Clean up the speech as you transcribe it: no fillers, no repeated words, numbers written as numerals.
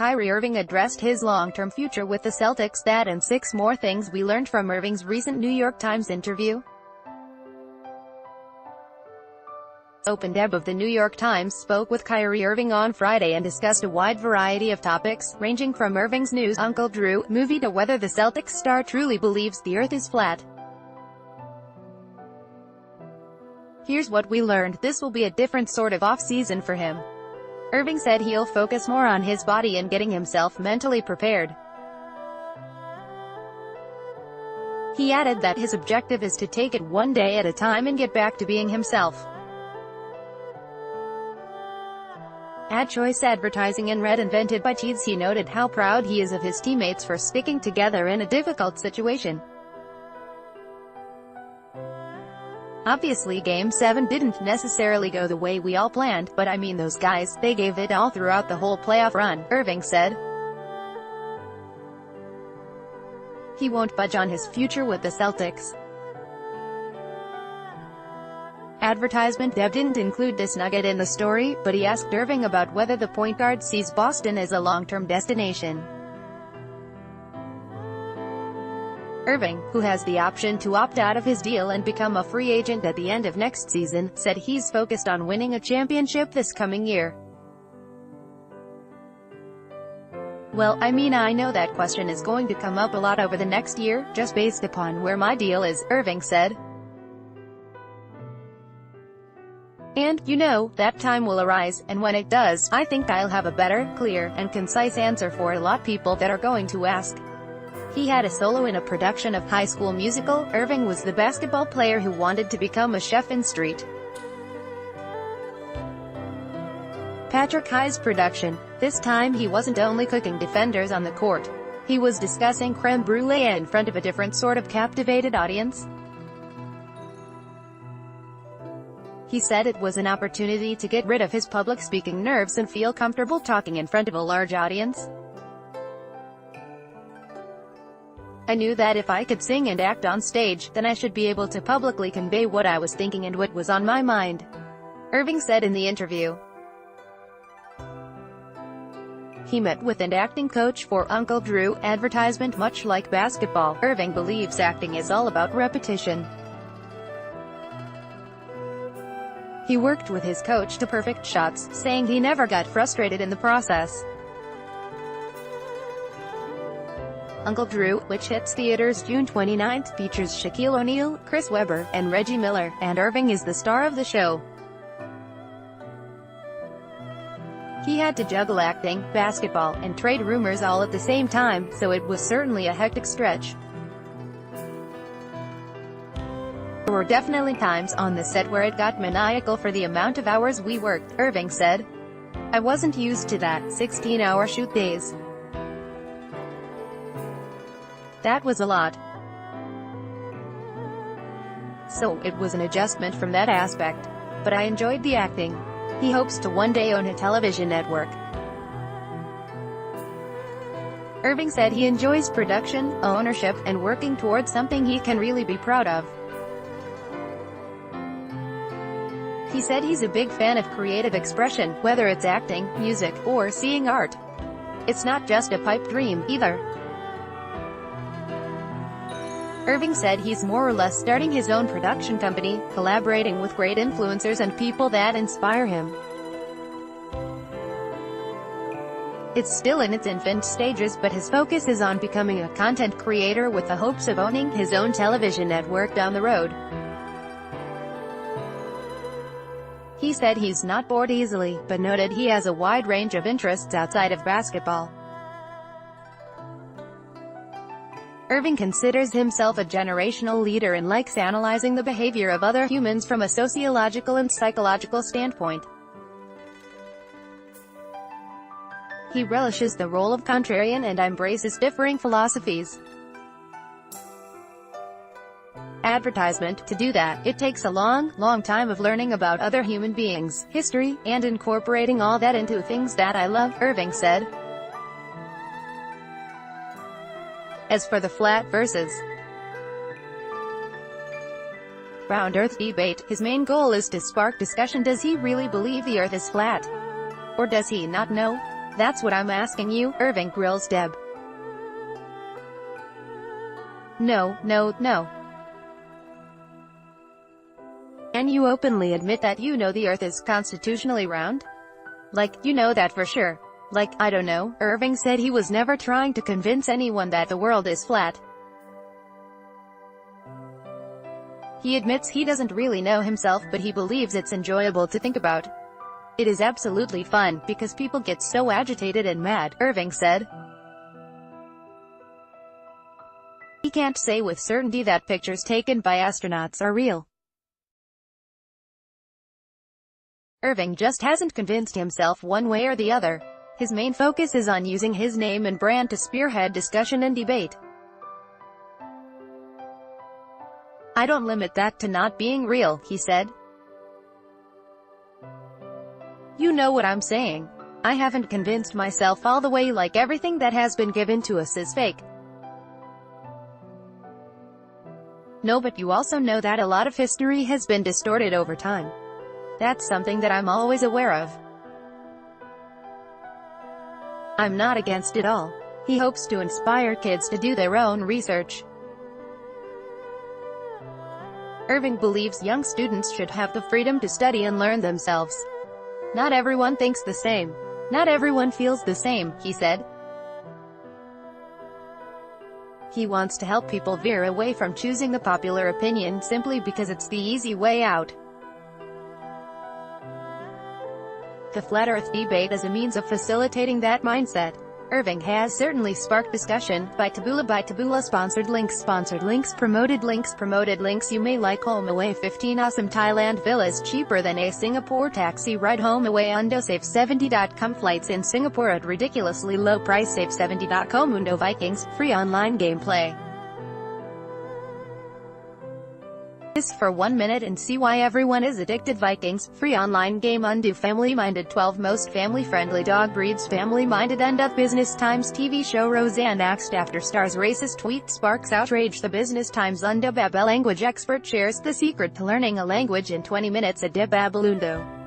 Kyrie Irving addressed his long-term future with the Celtics. That and 6 more things we learned from Irving's recent New York Times interview. Open Deb of the New York Times spoke with Kyrie Irving on Friday and discussed a wide variety of topics, ranging from Irving's news Uncle Drew movie to whether the Celtics star truly believes the earth is flat. Here's what we learned: this will be a different sort of off-season for him. Irving said he'll focus more on his body and getting himself mentally prepared. He added that his objective is to take it one day at a time and get back to being himself. Ad choice advertising and Red invented by Teeds. He noted how proud he is of his teammates for sticking together in a difficult situation. Obviously Game 7 didn't necessarily go the way we all planned, but I mean those guys, they gave it all throughout the whole playoff run, Irving said. He won't budge on his future with the Celtics. Advertisement Deb didn't include this nugget in the story, but he asked Irving about whether the point guard sees Boston as a long-term destination. Irving, who has the option to opt out of his deal and become a free agent at the end of next season, said he's focused on winning a championship this coming year. Well, I mean, I know that question is going to come up a lot over the next year, just based upon where my deal is, Irving said. And, you know, that time will arise, and when it does, I think I'll have a better, clear, and concise answer for a lot of people that are going to ask. He had a solo in a production of High School Musical. Irving was the basketball player who wanted to become a chef in Street Patrick High's production. This time he wasn't only cooking defenders on the court. He was discussing creme brulee in front of a different sort of captivated audience. He said it was an opportunity to get rid of his public speaking nerves and feel comfortable talking in front of a large audience. I knew that if I could sing and act on stage, then I should be able to publicly convey what I was thinking and what was on my mind, Irving said in the interview. He met with an acting coach for Uncle Drew advertisement. Much like basketball, Irving believes acting is all about repetition. He worked with his coach to perfect shots, saying he never got frustrated in the process. Uncle Drew, which hits theaters June 29, features Shaquille O'Neal, Chris Webber, and Reggie Miller, and Irving is the star of the show. He had to juggle acting, basketball, and trade rumors all at the same time, so it was certainly a hectic stretch. There were definitely times on the set where it got maniacal for the amount of hours we worked, Irving said. I wasn't used to that, 16-hour shoot days. That was a lot. So, it was an adjustment from that aspect. But I enjoyed the acting. He hopes to one day own a television network. Irving said he enjoys production, ownership, and working towards something he can really be proud of. He said he's a big fan of creative expression, whether it's acting, music, or seeing art. It's not just a pipe dream, either. Irving said he's more or less starting his own production company, collaborating with great influencers and people that inspire him. It's still in its infant stages, but his focus is on becoming a content creator with the hopes of owning his own television network down the road. He said he's not bored easily, but noted he has a wide range of interests outside of basketball. Irving considers himself a generational leader and likes analyzing the behavior of other humans from a sociological and psychological standpoint. He relishes the role of contrarian and embraces differing philosophies. Advertisement. To do that, it takes a long time of learning about other human beings, history, and incorporating all that into things that I love, Irving said. As for the flat versus round earth debate, his main goal is to spark discussion. Does he really believe the earth is flat? Or does he not know? That's what I'm asking you, Irving grills Deb. No, no, no. Can you openly admit that you know the Earth is constitutionally round? Like, you know that for sure. Like, I don't know. Irving said he was never trying to convince anyone that the world is flat. He admits he doesn't really know himself, but he believes it's enjoyable to think about. It is absolutely fun, because people get so agitated and mad, Irving said. He can't say with certainty that pictures taken by astronauts are real. Irving just hasn't convinced himself one way or the other. His main focus is on using his name and brand to spearhead discussion and debate. I don't limit that to not being real, he said. You know what I'm saying. I haven't convinced myself all the way, like everything that has been given to us is fake. No, but you also know that a lot of history has been distorted over time. That's something that I'm always aware of. I'm not against it all. He hopes to inspire kids to do their own research. Irving believes young students should have the freedom to study and learn themselves. Not everyone thinks the same. Not everyone feels the same, he said. He wants to help people veer away from choosing the popular opinion simply because it's the easy way out. The Flat Earth debate as a means of facilitating that mindset. Irving has certainly sparked discussion. By Taboola sponsored links promoted links. You may like home away 15 awesome Thailand villas cheaper than a Singapore taxi ride. Home away Undo Save 70.com flights in Singapore at ridiculously low price. Save 70.com Undo Vikings free online gameplay. This for 1 minute and see why everyone is addicted. Vikings free online game. Undo family-minded 12 most family-friendly dog breeds. Family-minded. End of Business Times TV show Roseanne axed after star's racist tweet sparks outrage. The Business Times Undo Babel language expert shares the secret to learning a language in 20 minutes. A Deb Babelundo.